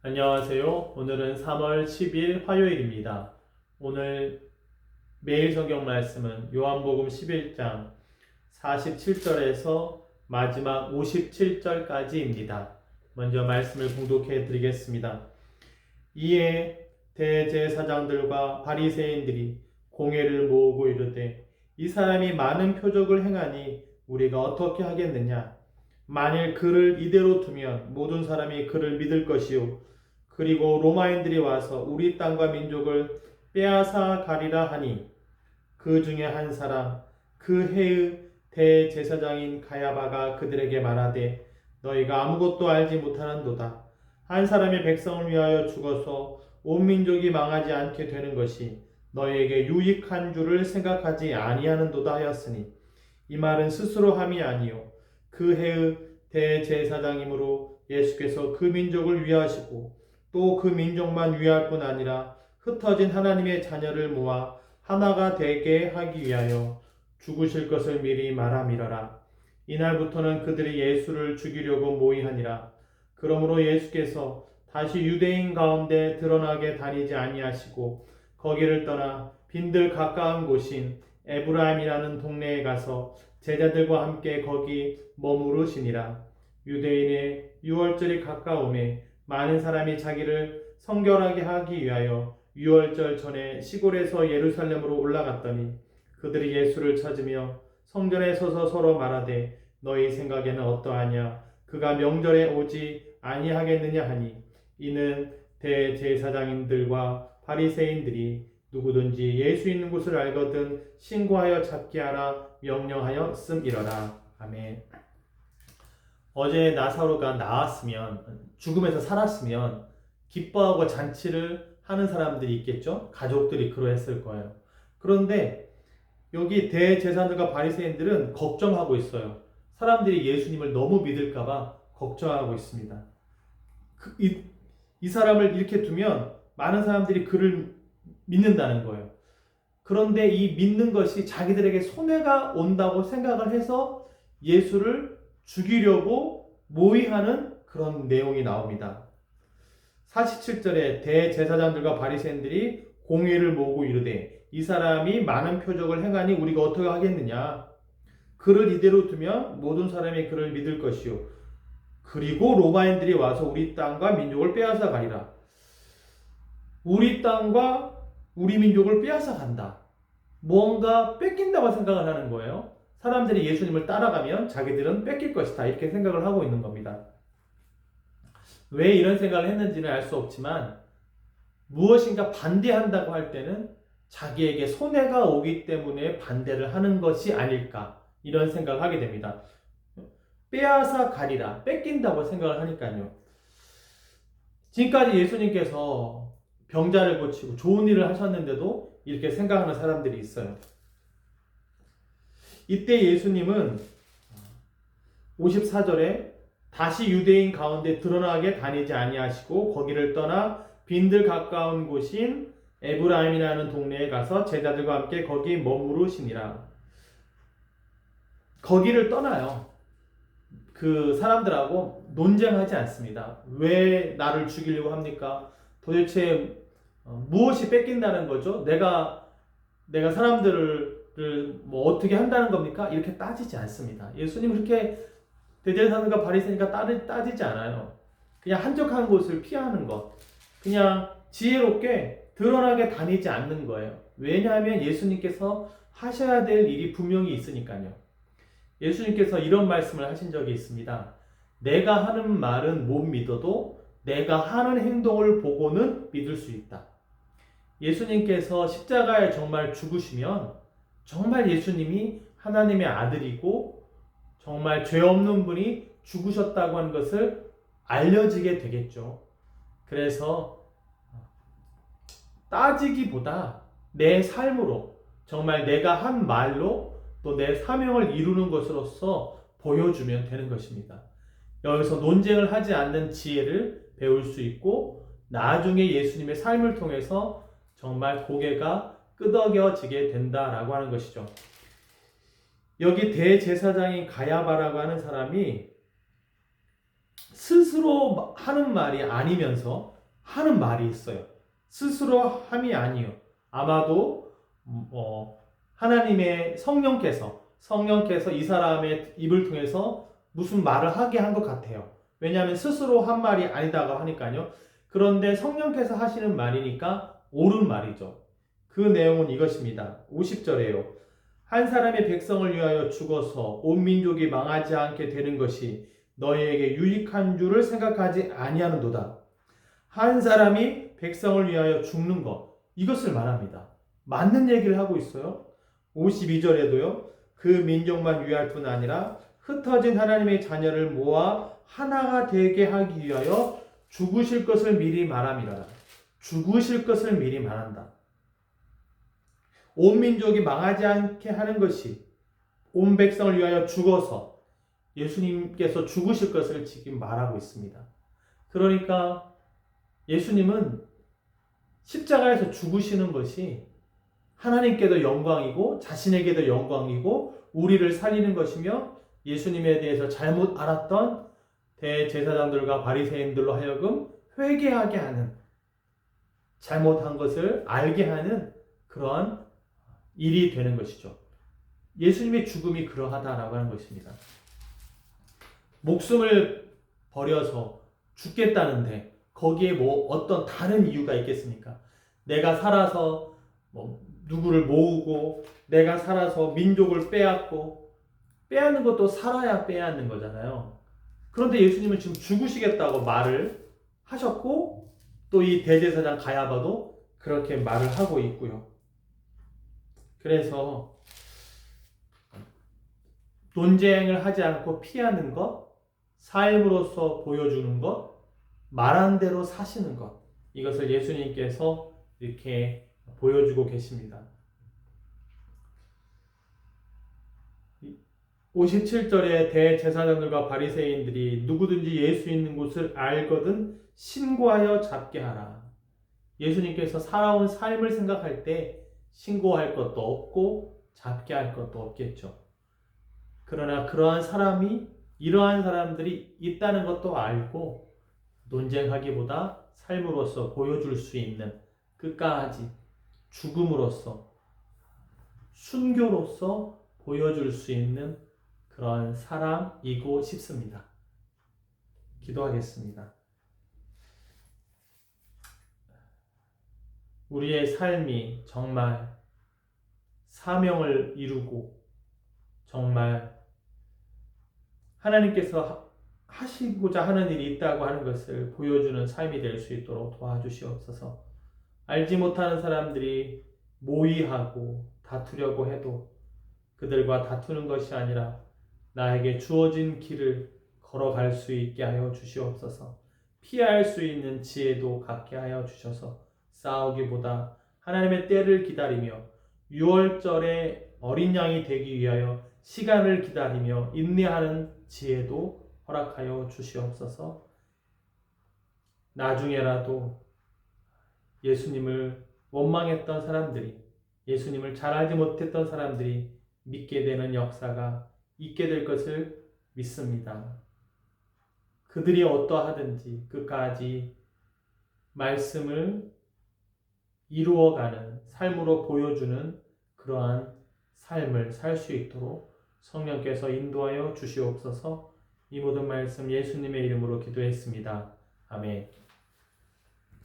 안녕하세요. 오늘은 3월 10일 화요일입니다. 오늘 매일 성경 말씀은 요한복음 11장 47절에서 마지막 57절까지입니다. 먼저 말씀을 공독해 드리겠습니다. 이에 대제사장들과 바리새인들이 공회를 모으고 이르되 이 사람이 많은 표적을 행하니 우리가 어떻게 하겠느냐? 만일 그를 이대로 두면 모든 사람이 그를 믿을 것이요 그리고 로마인들이 와서 우리 땅과 민족을 빼앗아 가리라 하니 그 중에 한 사람 그 해의 대제사장인 가야바가 그들에게 말하되 너희가 아무것도 알지 못하는도다. 한 사람의 백성을 위하여 죽어서 온 민족이 망하지 않게 되는 것이 너희에게 유익한 줄을 생각하지 아니하는도다 하였으니 이 말은 스스로 함이 아니요 그 해의 대제사장이므로 예수께서 그 민족을 위하시고 또 그 민족만 위할 뿐 아니라 흩어진 하나님의 자녀를 모아 하나가 되게 하기 위하여 죽으실 것을 미리 말함이러라. 이날부터는 그들이 예수를 죽이려고 모의하니라. 그러므로 예수께서 다시 유대인 가운데 드러나게 다니지 아니하시고 거기를 떠나 빈들 가까운 곳인 에브라임이라는 동네에 가서 제자들과 함께 거기 머무르시니라. 유대인의 유월절이 가까우매 많은 사람이 자기를 성결하게 하기 위하여 유월절 전에 시골에서 예루살렘으로 올라갔더니 그들이 예수를 찾으며 성전에 서서 서로 말하되 너희 생각에는 어떠하냐? 그가 명절에 오지 아니하겠느냐 하니 이는 대제사장인들과 바리새인들이 누구든지 예수 있는 곳을 알거든 신고하여 잡게 하라 명령하였음이러라. 아멘. 어제 나사로가 나았으면, 죽음에서 살았으면 기뻐하고 잔치를 하는 사람들이 있겠죠. 가족들이 그러했을 거예요. 그런데 여기 대제사장들과 바리새인들은 걱정하고 있어요. 사람들이 예수님을 너무 믿을까봐 걱정하고 있습니다. 이 사람을 이렇게 두면 많은 사람들이 그를 믿는다는 거예요. 그런데 이 믿는 것이 자기들에게 손해가 온다고 생각을 해서 예수를 죽이려고 모의하는 그런 내용이 나옵니다. 47절에 대제사장들과 바리새인들이 공회를 모으고 이르되 이 사람이 많은 표적을 행하니 우리가 어떻게 하겠느냐? 그를 이대로 두면 모든 사람이 그를 믿을 것이요 그리고 로마인들이 와서 우리 땅과 민족을 빼앗아 가리라. 우리 땅과 우리 민족을 빼앗아 간다. 뭔가 뺏긴다고 생각을 하는 거예요. 사람들이 예수님을 따라가면 자기들은 뺏길 것이다. 이렇게 생각을 하고 있는 겁니다. 왜 이런 생각을 했는지는 알 수 없지만 무엇인가 반대한다고 할 때는 자기에게 손해가 오기 때문에 반대를 하는 것이 아닐까 이런 생각을 하게 됩니다. 빼앗아 가리라. 뺏긴다고 생각을 하니까요. 지금까지 예수님께서 병자를 고치고 좋은 일을 하셨는데도 이렇게 생각하는 사람들이 있어요. 이때 예수님은 54절에 다시 유대인 가운데 드러나게 다니지 아니하시고 거기를 떠나 빈들 가까운 곳인 에브라임이라는 동네에 가서 제자들과 함께 거기 머무르시니라. 거기를 떠나요. 그 사람들하고 논쟁하지 않습니다. 왜 나를 죽이려고 합니까? 도대체 무엇이 뺏긴다는 거죠? 내가 사람들을 뭐 어떻게 한다는 겁니까? 이렇게 따지지 않습니다. 예수님은 그렇게 대제사장과 바리새인과 따지지 않아요. 그냥 한적한 곳을 피하는 것, 그냥 지혜롭게 드러나게 다니지 않는 거예요. 왜냐하면 예수님께서 하셔야 될 일이 분명히 있으니까요. 예수님께서 이런 말씀을 하신 적이 있습니다. 내가 하는 말은 못 믿어도 내가 하는 행동을 보고는 믿을 수 있다. 예수님께서 십자가에 정말 죽으시면 정말 예수님이 하나님의 아들이고 정말 죄 없는 분이 죽으셨다고 하는 것을 알려지게 되겠죠. 그래서 따지기보다 내 삶으로 정말 내가 한 말로 또 내 사명을 이루는 것으로서 보여주면 되는 것입니다. 여기서 논쟁을 하지 않는 지혜를 배울 수 있고 나중에 예수님의 삶을 통해서 정말 고개가 끄덕여지게 된다라고 하는 것이죠. 여기 대제사장인 가야바라고 하는 사람이 스스로 하는 말이 아니면서 하는 말이 있어요. 스스로 함이 아니요. 아마도 하나님의 성령께서 이 사람의 입을 통해서 무슨 말을 하게 한 것 같아요. 왜냐하면 스스로 한 말이 아니다가 하니까요. 그런데 성령께서 하시는 말이니까 옳은 말이죠. 그 내용은 이것입니다. 50절에요. 한 사람의 백성을 위하여 죽어서 온 민족이 망하지 않게 되는 것이 너희에게 유익한 줄을 생각하지 아니하는도다. 한 사람이 백성을 위하여 죽는 것, 이것을 말합니다. 맞는 얘기를 하고 있어요. 52절에도요. 그 민족만 위할 뿐 아니라 흩어진 하나님의 자녀를 모아 하나가 되게 하기 위하여 죽으실 것을 미리 말함이라. 죽으실 것을 미리 말한다. 온 민족이 망하지 않게 하는 것이 온 백성을 위하여 죽어서 예수님께서 죽으실 것을 지금 말하고 있습니다. 그러니까 예수님은 십자가에서 죽으시는 것이 하나님께도 영광이고 자신에게도 영광이고 우리를 살리는 것이며 예수님에 대해서 잘못 알았던 대제사장들과 바리새인들로 하여금 회개하게 하는, 잘못한 것을 알게 하는 그러한 일이 되는 것이죠. 예수님의 죽음이 그러하다라고 하는 것입니다. 목숨을 버려서 죽겠다는데 거기에 뭐 어떤 다른 이유가 있겠습니까? 내가 살아서 누구를 모으고 내가 살아서 민족을 빼앗는 것도 살아야 빼앗는 거잖아요. 그런데 예수님은 지금 죽으시겠다고 말을 하셨고 또 이 대제사장 가야바도 그렇게 말을 하고 있고요. 그래서 논쟁을 하지 않고 피하는 것, 삶으로서 보여주는 것, 말한 대로 사시는 것, 이것을 예수님께서 이렇게 보여주고 계십니다. 57절에 대제사장들과 바리새인들이 누구든지 예수 있는 곳을 알거든 신고하여 잡게 하라. 예수님께서 살아온 삶을 생각할 때 신고할 것도 없고 잡게 할 것도 없겠죠. 그러나 이러한 사람들이 있다는 것도 알고 논쟁하기보다 삶으로서 보여줄 수 있는 끝까지 죽음으로써 순교로서 보여줄 수 있는 그런 사람이고 싶습니다. 기도하겠습니다. 우리의 삶이 정말 사명을 이루고 정말 하나님께서 하시고자 하는 일이 있다고 하는 것을 보여주는 삶이 될 수 있도록 도와주시옵소서. 알지 못하는 사람들이 모의하고 다투려고 해도 그들과 다투는 것이 아니라 나에게 주어진 길을 걸어갈 수 있게 하여 주시옵소서. 피할 수 있는 지혜도 갖게 하여 주셔서 싸우기보다 하나님의 때를 기다리며 6월절에 어린 양이 되기 위하여 시간을 기다리며 인내하는 지혜도 허락하여 주시옵소서. 나중에라도 예수님을 원망했던 사람들이, 예수님을 잘 알지 못했던 사람들이 믿게 되는 역사가 있게 될 것을 믿습니다. 그들이 어떠하든지 끝까지 말씀을 이루어가는 삶으로 보여주는 그러한 삶을 살 수 있도록 성령께서 인도하여 주시옵소서. 이 모든 말씀 예수님의 이름으로 기도했습니다. 아멘.